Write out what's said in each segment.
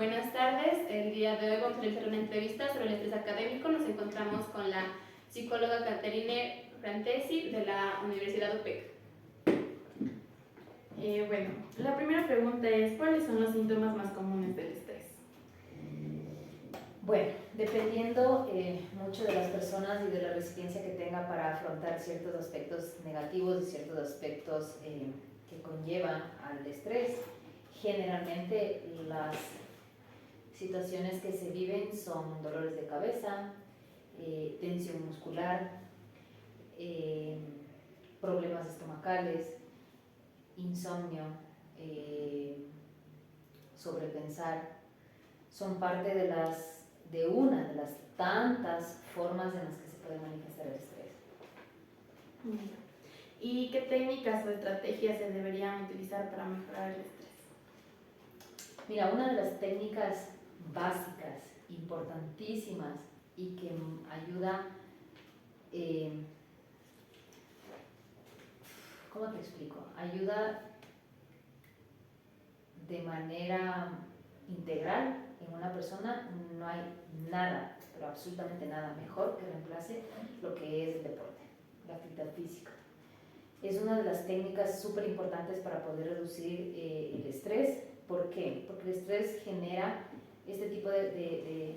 Buenas tardes, el día de hoy vamos a realizar una entrevista sobre el estrés académico. Nos encontramos con la psicóloga Caterine Frantesi de la Universidad UPEC. Bueno, la primera pregunta es, ¿cuáles son los síntomas más comunes del estrés? Bueno, dependiendo mucho de las personas y de la resiliencia que tenga para afrontar ciertos aspectos negativos y ciertos aspectos que conllevan al estrés, generalmente las situaciones que se viven son dolores de cabeza, tensión muscular, problemas estomacales, insomnio, sobrepensar. Son parte de una de las tantas formas en las que se puede manifestar el estrés. ¿Y qué técnicas o estrategias se deberían utilizar para mejorar el estrés? Mira, una de las técnicas básicas, importantísimas y que ayuda, ¿cómo te explico? Ayuda de manera integral en una persona. No hay nada, pero absolutamente nada mejor que reemplace lo que es el deporte, la actividad física. Es una de las técnicas súper importantes para poder reducir el estrés. ¿Por qué? Porque el estrés genera este tipo de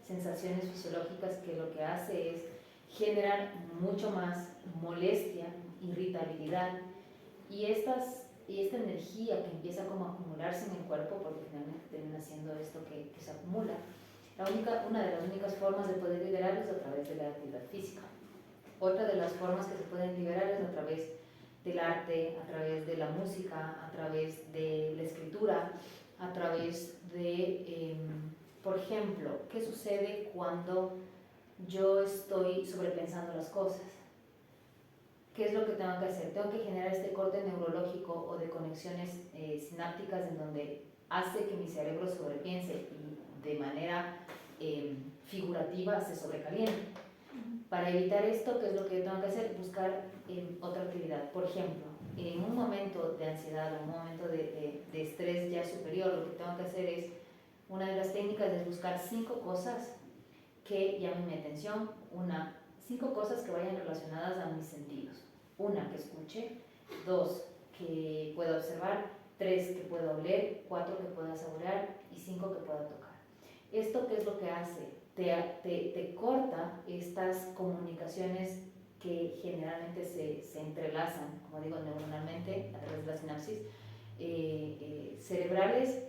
sensaciones fisiológicas que lo que hace es generar mucho más molestia, irritabilidad y esta energía que empieza como a acumularse en el cuerpo, porque finalmente termina siendo esto que se acumula. Una de las únicas formas de poder liberarlo es a través de la actividad física. Otra de las formas que se pueden liberar es a través del arte, a través de la música, a través de la escritura, a través de, por ejemplo, ¿qué sucede cuando yo estoy sobrepensando las cosas? ¿Qué es lo que tengo que hacer? Tengo que generar este corte neurológico o de conexiones sinápticas en donde hace que mi cerebro sobrepiense y de manera figurativa se sobrecaliente. Para evitar esto, ¿qué es lo que yo tengo que hacer? Buscar otra actividad. Por ejemplo, en un momento de ansiedad o un momento de estrés ya superior, lo que tengo que hacer es, una de las técnicas es buscar 5 cosas que llamen mi atención. 5 cosas que vayan relacionadas a mis sentidos. 1, que escuche. 2, que pueda observar. 3, que pueda oler. 4, que pueda saborear. Y 5, que pueda tocar. ¿Esto qué es lo que hace? Te corta estas comunicaciones que generalmente se entrelazan, como digo, neuronalmente a través de las sinapsis cerebrales,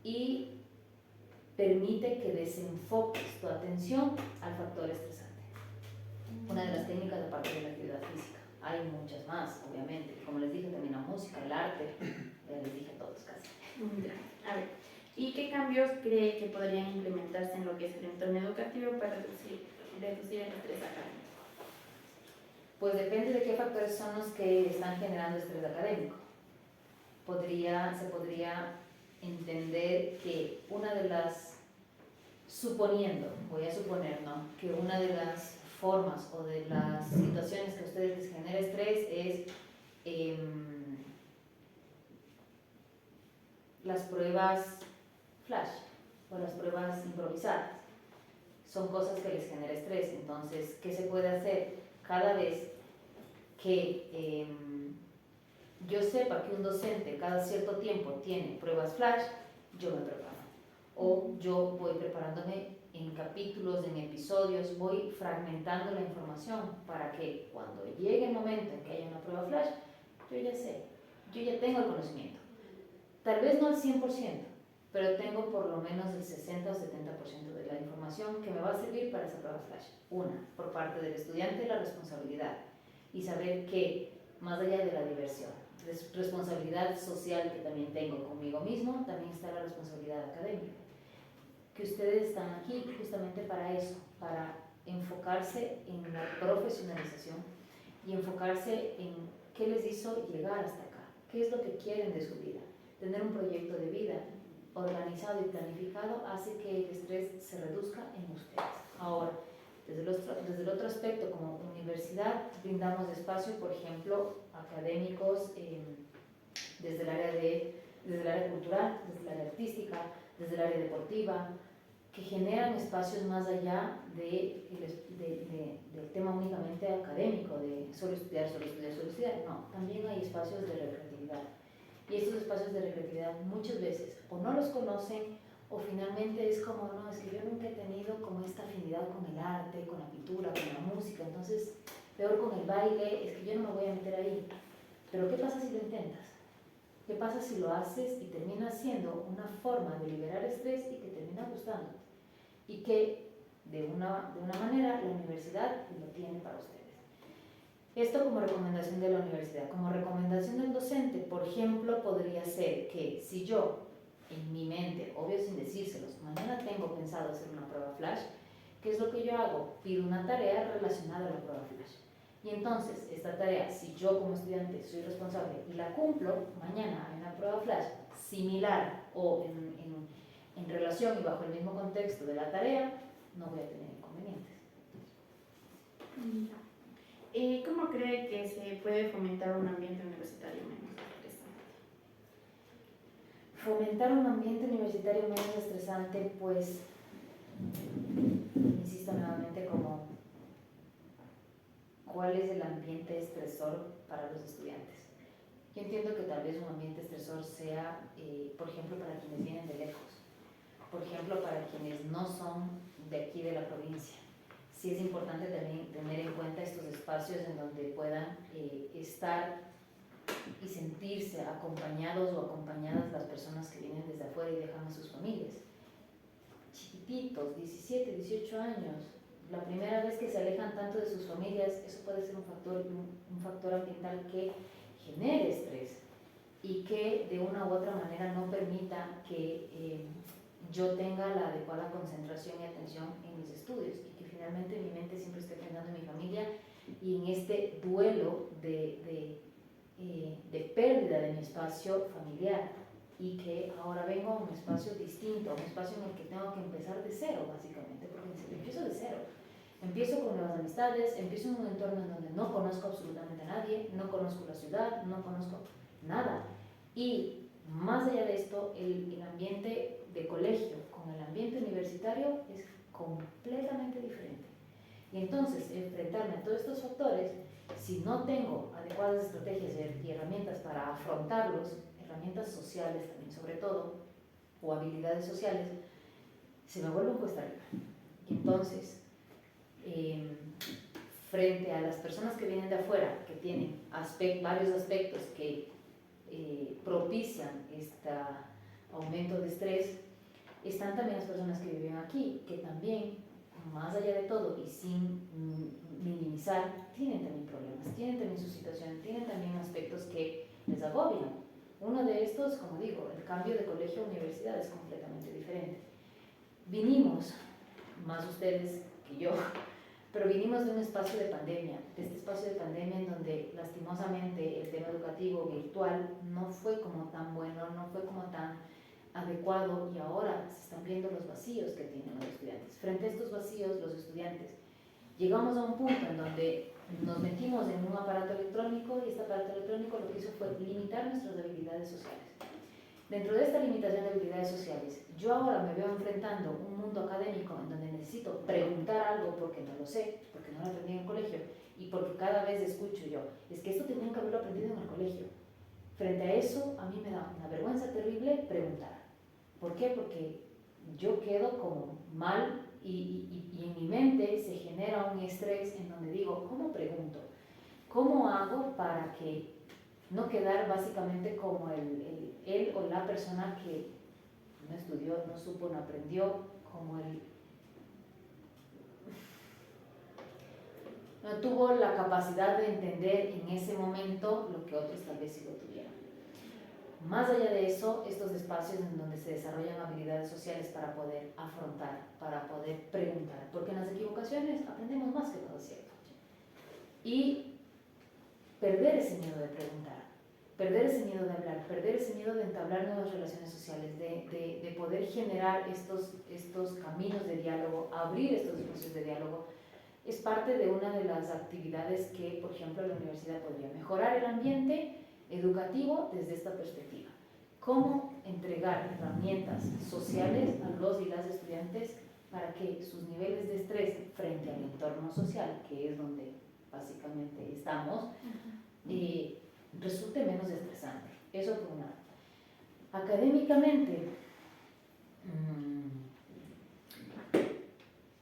y permite que desenfoques tu atención al factor estresante. Una de las técnicas aparte de la actividad física. Hay muchas más, obviamente. Como les dije, también la música, el arte, ya les dije todos casi. A ver, ¿y qué cambios cree que podrían implementarse en lo que es el entorno educativo para reducir el estrés académico? Pues depende de qué factores son los que están generando estrés académico. Se podría entender que voy a suponer, ¿no?, que una de las formas o de las situaciones que a ustedes les genera estrés es las pruebas flash o las pruebas improvisadas. Son cosas que les genera estrés. Entonces, ¿qué se puede hacer? Cada vez que yo sepa que un docente cada cierto tiempo tiene pruebas flash, yo me preparo. O yo voy preparándome en capítulos, en episodios, voy fragmentando la información para que cuando llegue el momento en que haya una prueba flash, yo ya sé, yo ya tengo el conocimiento. Tal vez no al 100%, pero tengo por lo menos el 60 o 70% de la información que me va a servir para esa prueba flash. Por parte del estudiante, la responsabilidad y saber que, más allá de la diversión, responsabilidad social que también tengo conmigo mismo, también está la responsabilidad académica. Que ustedes están aquí justamente para eso, para enfocarse en la profesionalización y enfocarse en qué les hizo llegar hasta acá, qué es lo que quieren de su vida. Tener un proyecto de vida organizado y planificado hace que el estrés se reduzca en ustedes. Ahora, desde el otro aspecto, como universidad, brindamos espacio, por ejemplo, académicos, desde el área de desde el área cultural, desde el área artística, desde el área deportiva, que generan espacios más allá del tema únicamente académico, de solo estudiar, solo estudiar, solo estudiar. No, también hay espacios de recreatividad. Y estos espacios de recreatividad muchas veces o no los conocen o finalmente es como, no, es que yo nunca he tenido como esta afinidad con el arte, con la pintura, con la música, entonces peor con el baile, es que yo no me voy a meter ahí. Pero ¿qué pasa si lo intentas? ¿Qué pasa si lo haces y termina siendo una forma de liberar estrés y que termina gustando? Y que de una manera la universidad lo tiene para ustedes. Esto como recomendación de la universidad. Como recomendación del docente, por ejemplo, podría ser que si yo en mi mente, obvio sin decírselos, mañana tengo pensado hacer una prueba flash, ¿qué es lo que yo hago? Pido una tarea relacionada a la prueba flash. Y entonces, esta tarea, si yo como estudiante soy responsable y la cumplo, mañana hay una prueba flash similar o en relación y bajo el mismo contexto de la tarea, no voy a tener inconvenientes. ¿Cómo cree que se puede fomentar un ambiente universitario menos estresante? Fomentar un ambiente universitario menos estresante, pues, insisto nuevamente, como cuál es el ambiente estresor para los estudiantes. Yo entiendo que tal vez un ambiente estresor sea, por ejemplo, para quienes vienen de lejos, por ejemplo, para quienes no son de aquí de la provincia. Sí es importante también tener en cuenta estos espacios en donde puedan estar y sentirse acompañados o acompañadas las personas que vienen desde afuera y dejan a sus familias. Chiquititos, 17, 18 años, la primera vez que se alejan tanto de sus familias, eso puede ser un factor ambiental que genere estrés y que de una u otra manera no permita que yo tenga la adecuada concentración y atención en mis estudios y que finalmente mi mente siempre esté pensando en mi familia y en este duelo de pérdida de mi espacio familiar y que ahora vengo a un espacio distinto, a un espacio en el que tengo que empezar de cero básicamente, porque empiezo de cero. Empiezo con nuevas amistades, empiezo en un entorno en donde no conozco absolutamente a nadie, no conozco la ciudad, no conozco nada. Y más allá de esto, el ambiente de colegio con el ambiente universitario es completamente diferente. Y entonces, enfrentarme a todos estos factores, si no tengo adecuadas estrategias y herramientas para afrontarlos, herramientas sociales también sobre todo, o habilidades sociales, se me vuelve un cuesta arriba. Y entonces, frente a las personas que vienen de afuera, que tienen varios aspectos que propician este aumento de estrés, están también las personas que viven aquí, que también, más allá de todo y sin minimizar, tienen también problemas, tienen también su situación, tienen también aspectos que les agobian. Uno de estos, como digo, el cambio de colegio a universidad es completamente diferente. Vinimos, más ustedes que yo, pero vinimos de un espacio de pandemia, de este espacio de pandemia en donde lastimosamente el tema educativo virtual no fue como tan bueno, no fue como tan adecuado y ahora se están viendo los vacíos que tienen los estudiantes. Frente a estos vacíos, los estudiantes llegamos a un punto en donde nos metimos en un aparato electrónico y este aparato electrónico lo que hizo fue limitar nuestras habilidades sociales. Dentro de esta limitación de habilidades sociales, yo ahora me veo enfrentando un mundo académico en donde necesito preguntar algo porque no lo sé, porque no lo aprendí en el colegio y porque cada vez escucho yo, es que esto tenían que haberlo aprendido en el colegio. Frente a eso, a mí me da una vergüenza terrible preguntar. ¿Por qué? Porque yo quedo como mal y en mi mente se genera un estrés en donde digo, ¿cómo pregunto? ¿Cómo hago para que no quedar básicamente como él o la persona que no estudió, no supo, no aprendió, como no tuvo la capacidad de entender en ese momento lo que otros tal vez sí lo tuvieron? Más allá de eso, estos espacios en donde se desarrollan habilidades sociales para poder afrontar, para poder preguntar, porque en las equivocaciones aprendemos más que todo, ¿cierto? Y perder ese miedo de preguntar, perder ese miedo de hablar, perder ese miedo de entablar nuevas relaciones sociales, de poder generar estos caminos de diálogo, abrir estos espacios de diálogo, es parte de una de las actividades que, por ejemplo, la universidad podría mejorar el ambiente educativo desde esta perspectiva. cómo entregar herramientas sociales a los y las estudiantes para que sus niveles de estrés frente al entorno social, que es donde básicamente estamos, resulte menos estresante. Eso por un lado. Académicamente,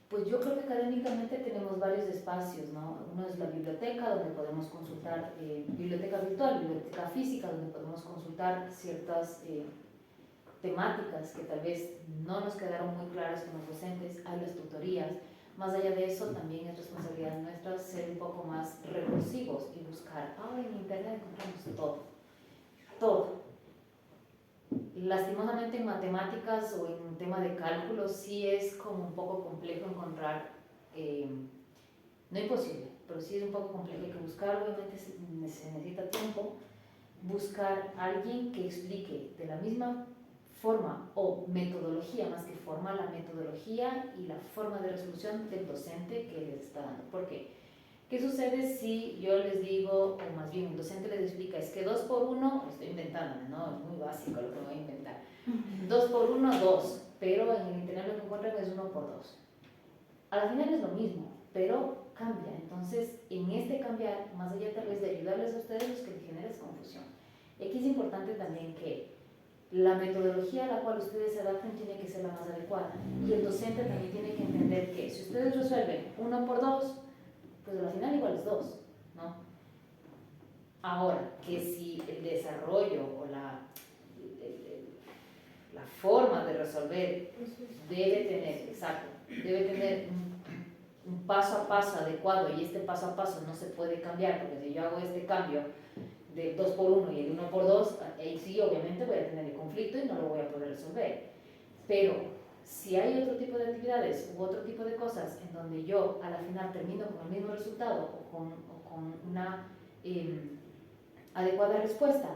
pues yo creo que académicamente tenemos varios espacios, ¿no? Uno es la biblioteca, donde podemos consultar, biblioteca virtual, biblioteca física, donde podemos consultar ciertas temáticas que tal vez no nos quedaron muy claras con los docentes. Hay las tutorías. Más allá de eso, también es responsabilidad nuestra ser un poco más recursivos y buscar. Ahora en internet encontramos todo. Lastimosamente en matemáticas o en tema de cálculo sí es como un poco complejo encontrar, no imposible, pero sí es un poco complejo, hay que buscar, obviamente se necesita tiempo, buscar a alguien que explique de la misma forma o metodología, más que forma, la metodología y la forma de resolución del docente que les está dando. ¿Por qué? ¿Qué sucede si yo les digo, o más bien el docente les explica, es que 2 por 1, estoy inventándome, ¿no? Es muy básico lo que me voy a inventar. 2 por 1, 2, pero en el internet lo que encuentran es 1 por 2. A la final es lo mismo, pero cambia. Entonces, en este cambiar, más allá tal vez de ayudarles a ustedes, los que les genera es confusión. Aquí es importante también que la metodología a la cual ustedes se adapten tiene que ser la más adecuada. Y el docente también tiene que entender que si ustedes resuelven 1 por 2, pues al final igual es 2, ¿no? Ahora, que si el desarrollo o la forma de resolver debe tener, exacto, debe tener un paso a paso adecuado, y este paso a paso no se puede cambiar, porque si yo hago este cambio del 2 por 1 y el 1 por 2, ahí sí obviamente voy a tener el conflicto y no lo voy a poder resolver. Pero si hay otro tipo de actividades u otro tipo de cosas en donde yo a la final termino con el mismo resultado o con una adecuada respuesta,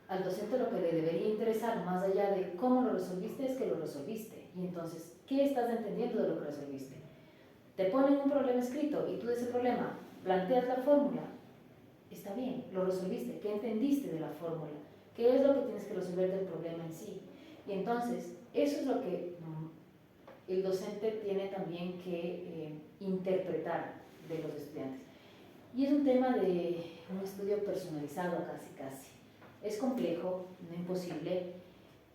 al docente lo que le debería interesar, más allá de cómo lo resolviste, es que lo resolviste. Y entonces, ¿qué estás entendiendo de lo que resolviste? Te ponen un problema escrito y tú de ese problema planteas la fórmula. Está bien, lo resolviste. ¿Qué entendiste de la fórmula? ¿Qué es lo que tienes que resolver del problema en sí? Y entonces, eso es lo que el docente tiene también que interpretar de los estudiantes. Y es un tema de un estudio personalizado casi. Es complejo, no imposible,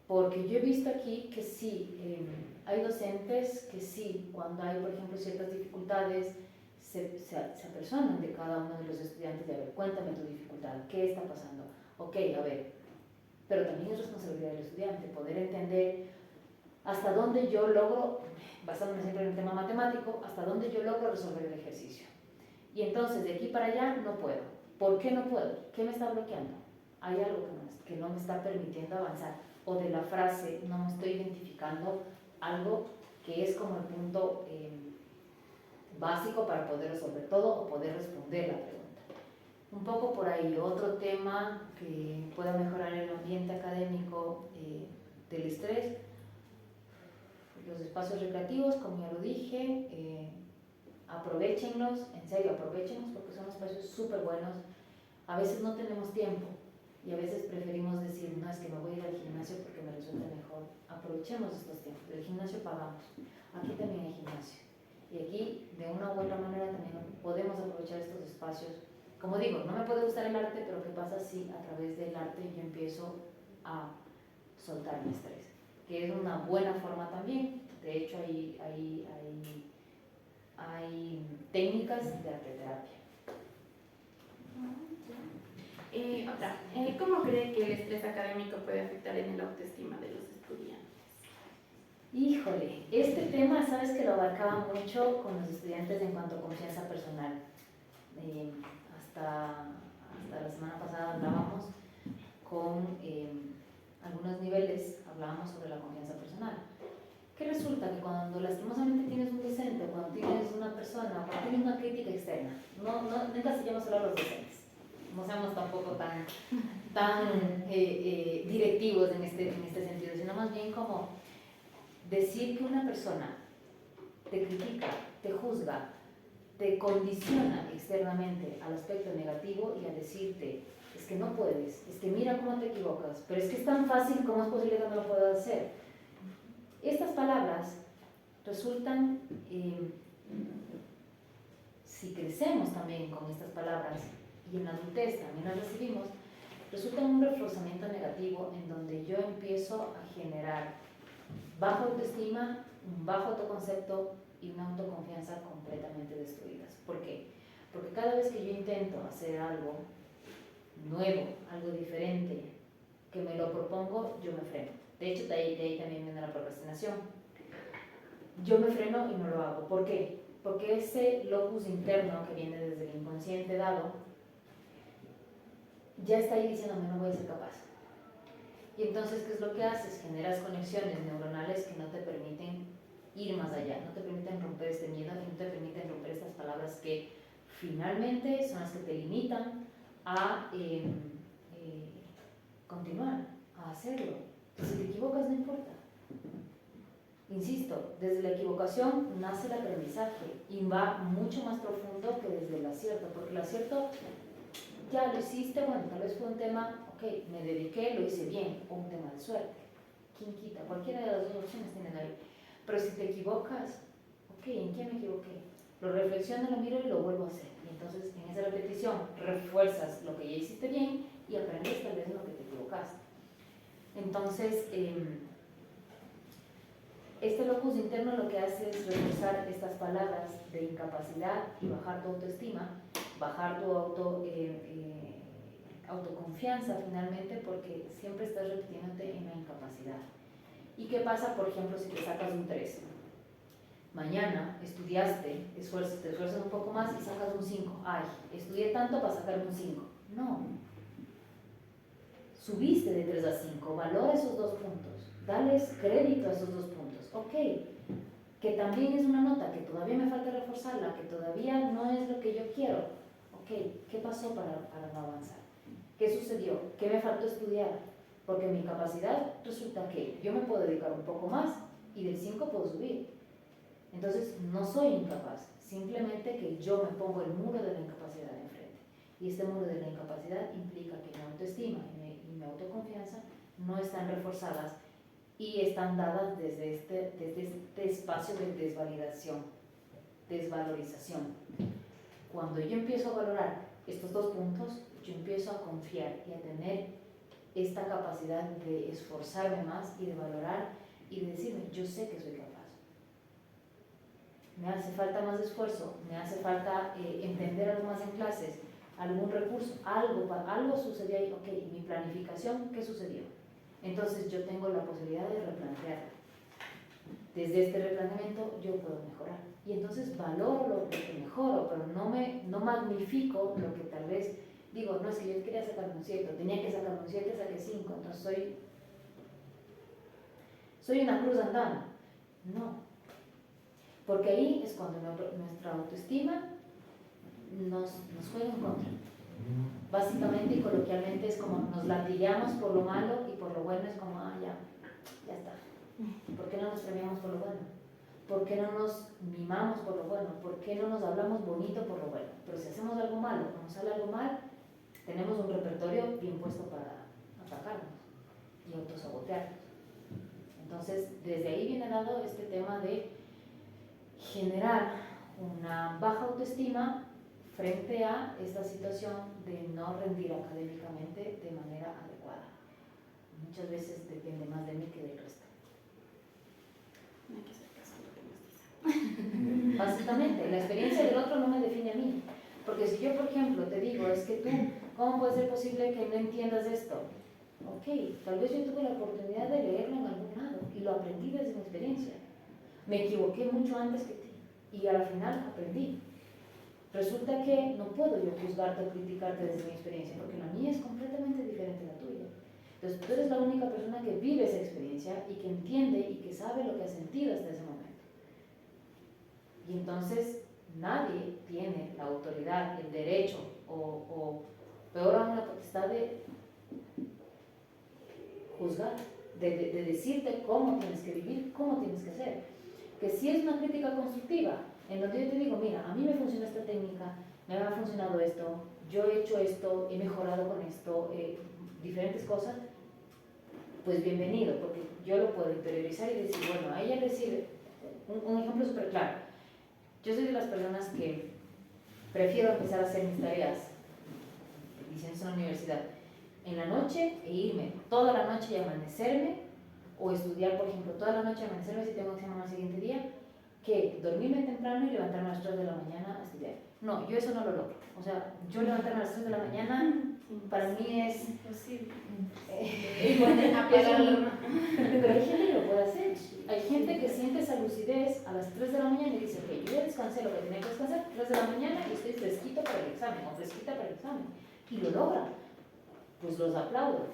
porque yo he visto aquí que sí, hay docentes que sí, cuando hay, por ejemplo, ciertas dificultades, se apersonan de cada uno de los estudiantes de, a ver, cuéntame tu dificultad, ¿qué está pasando? Ok, a ver, pero también es responsabilidad del estudiante poder entender hasta dónde yo logro, basándome siempre en el tema matemático, hasta dónde yo logro resolver el ejercicio. Y entonces, de aquí para allá, no puedo. ¿Por qué no puedo? ¿Qué me está bloqueando? Hay algo que no me está permitiendo avanzar. O de la frase, no me estoy identificando algo que es como el punto básico para poder resolver todo o poder responder la pregunta. Un poco por ahí. Otro tema que pueda mejorar el ambiente académico del estrés, los espacios recreativos, como ya lo dije, aprovéchenlos, en serio, aprovéchenlos porque son espacios súper buenos. A veces no tenemos tiempo y a veces preferimos decir, no, es que me voy a ir al gimnasio porque me resulta mejor. Aprovechemos estos tiempos. Del gimnasio pagamos. Aquí también hay gimnasio. Y aquí, de una u otra manera, también podemos aprovechar estos espacios. Como digo, no me puede gustar el arte, pero ¿qué pasa si a través del arte yo empiezo a soltar mi estrés? Que es una buena forma también. De hecho, hay técnicas de arteterapia. Otra, ¿cómo cree que el estrés académico puede afectar en la autoestima de los estudiantes? Híjole, este tema, sabes que lo abarcaba mucho con los estudiantes en cuanto a confianza personal. Hasta la semana pasada hablábamos con algunos niveles, hablábamos sobre la confianza personal. ¿Qué resulta? Que cuando lastimosamente tienes un docente, cuando tienes una persona, cuando tienes una crítica externa, no encasillamos solo a los docentes, no seamos tampoco tan directivos en este sentido, sino más bien como decir que una persona te critica, te juzga, te condiciona externamente al aspecto negativo y a decirte, es es que no puedes, es que mira cómo te equivocas, pero es que es tan fácil, ¿cómo es posible que no lo puedas hacer? Estas palabras resultan, si crecemos también con estas palabras y en la adultez también las recibimos, resultan un reforzamiento negativo en donde yo empiezo a generar baja autoestima, un bajo autoconcepto y una autoconfianza completamente destruidas. ¿Por qué? Porque cada vez que yo intento hacer algo nuevo, algo diferente, que me lo propongo, yo me freno. De hecho, de ahí también viene la procrastinación. Yo me freno y no lo hago. ¿Por qué? Porque ese locus interno que viene desde el inconsciente dado, ya está ahí diciéndome no voy a ser capaz. Y entonces, ¿qué es lo que haces? Generas conexiones neuronales que no te permiten ir más allá, no te permiten romper este miedo y no te permiten romper estas palabras que finalmente son las que te limitan a continuar, a hacerlo. Si te equivocas, no importa. Insisto, desde la equivocación nace el aprendizaje y va mucho más profundo que desde el acierto, porque el acierto ya lo hiciste, bueno, tal vez fue un tema, ok, me dediqué, lo hice bien, o un tema de suerte. ¿Quién quita? Cualquiera de las dos opciones tienen ahí. Pero si te equivocas, ok, ¿en qué me equivoqué? Lo reflexiono, lo miro y lo vuelvo a hacer. Y entonces en esa repetición refuerzas lo que ya hiciste bien y aprendes tal vez en lo que te equivocaste. Entonces, este locus interno lo que hace es reforzar estas palabras de incapacidad y bajar tu autoestima, bajar tu autoconfianza finalmente, porque siempre estás repitiéndote en la incapacidad. ¿Y qué pasa, por ejemplo, si te sacas un 3? Mañana estudiaste, te esfuerzas un poco más y sacas un 5. Ay, estudié tanto para sacar un 5. No. Subiste de 3 a 5, valora esos 2 puntos, dales crédito a esos 2 puntos. Ok, que también es una nota que todavía me falta reforzarla, que todavía no es lo que yo quiero. Ok, ¿qué pasó para no avanzar? ¿Qué sucedió? ¿Qué me faltó estudiar? Porque mi capacidad resulta que yo me puedo dedicar un poco más y del 5 puedo subir. Entonces no soy incapaz, simplemente que yo me pongo el muro de la incapacidad enfrente. Y este muro de la incapacidad implica que mi autoestima y mi autoconfianza no están reforzadas y están dadas desde este espacio de desvalorización. Cuando yo empiezo a valorar estos 2 puntos, yo empiezo a confiar y a tener esta capacidad de esforzarme más y de valorar y de decirme, yo sé que soy capaz. Me hace falta más esfuerzo, me hace falta entender algo más en clases, algún recurso, algo sucedió ahí, ok, mi planificación, ¿qué sucedió? Entonces yo tengo la posibilidad de replantearlo. Desde este replanteamiento yo puedo mejorar. Y entonces valoro lo que mejoro, pero no magnifico lo que tal vez digo, no es que yo quería sacar un 7, tenía que sacar un 7, saqué 5, entonces soy una cruz andando. No. Porque ahí es cuando nuestra autoestima nos juega en contra. Básicamente y coloquialmente es como nos latillamos por lo malo y por lo bueno es como, ya está. ¿Por qué no nos premiamos por lo bueno? ¿Por qué no nos mimamos por lo bueno? ¿Por qué no nos hablamos bonito por lo bueno? Pero si hacemos algo malo o nos sale algo mal, tenemos un repertorio bien puesto para atacarnos y autosabotearnos. Entonces, desde ahí viene dado este tema de generar una baja autoestima frente a esta situación de no rendir académicamente de manera adecuada. Muchas veces depende más de mí que del resto. No hay que hacer caso a lo que nos dicen. Básicamente, la experiencia del otro no me define a mí. Porque si yo, por ejemplo, te digo, es que tú, ¿cómo puede ser posible que no entiendas esto? Ok, tal vez yo tuve la oportunidad de leerlo en algún lado y lo aprendí desde mi experiencia. Me equivoqué mucho antes que ti y al final aprendí. Resulta que no puedo yo juzgarte o criticarte desde mi experiencia porque la mía es completamente diferente a la tuya. Entonces tú eres la única persona que vive esa experiencia y que entiende y que sabe lo que has sentido hasta ese momento. Y entonces nadie tiene la autoridad, el derecho o peor aún la potestad de juzgar, de decirte cómo tienes que vivir, cómo tienes que hacer. Que si es una crítica constructiva, en donde yo te digo, mira, a mí me funciona esta técnica, me ha funcionado esto, yo he hecho esto, he mejorado con esto, diferentes cosas, pues bienvenido, porque yo lo puedo interiorizar y decir, bueno, a ella le sirve. Un ejemplo súper claro. Yo soy de las personas que prefiero empezar a hacer mis tareas, diciendo en la universidad, en la noche e irme toda la noche y amanecerme, o estudiar, por ejemplo, toda la noche y amanecerme si tengo examen al siguiente día, que dormirme temprano y levantarme a las 3 de la mañana a estudiar. No, yo eso no lo logro. O sea, yo levantarme a las 3 de la mañana para mí es imposible. Pero hay gente que lo puede hacer. Hay gente que siente esa lucidez a las 3 de la mañana y dice, ok, yo ya descansé lo que tenía que descansar, 3 de la mañana y estoy fresquito para el examen o fresquita para el examen. Y lo logra. Pues los aplaudo.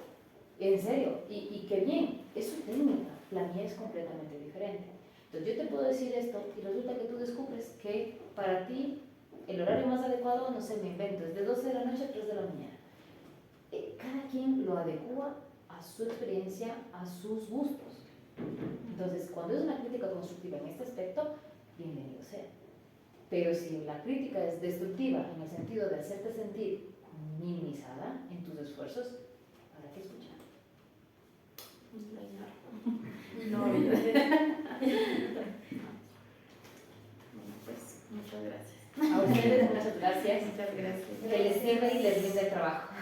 En serio. Y qué bien. Es su técnica. La mía es completamente diferente. Entonces yo te puedo decir esto y resulta que tú descubres que para ti el horario más adecuado, no sé, me invento, es de 12 de la noche a 3 de la mañana. Cada quien lo adecua a su experiencia, a sus gustos. Entonces, cuando es una crítica constructiva en este aspecto, bienvenido sea. Pero si la crítica es destructiva en el sentido de hacerte sentir minimizada en tus esfuerzos, ¿para qué escuchar? No, pues muchas gracias. A ustedes muchas gracias. Muchas gracias. Que les sirva y les brinde el trabajo.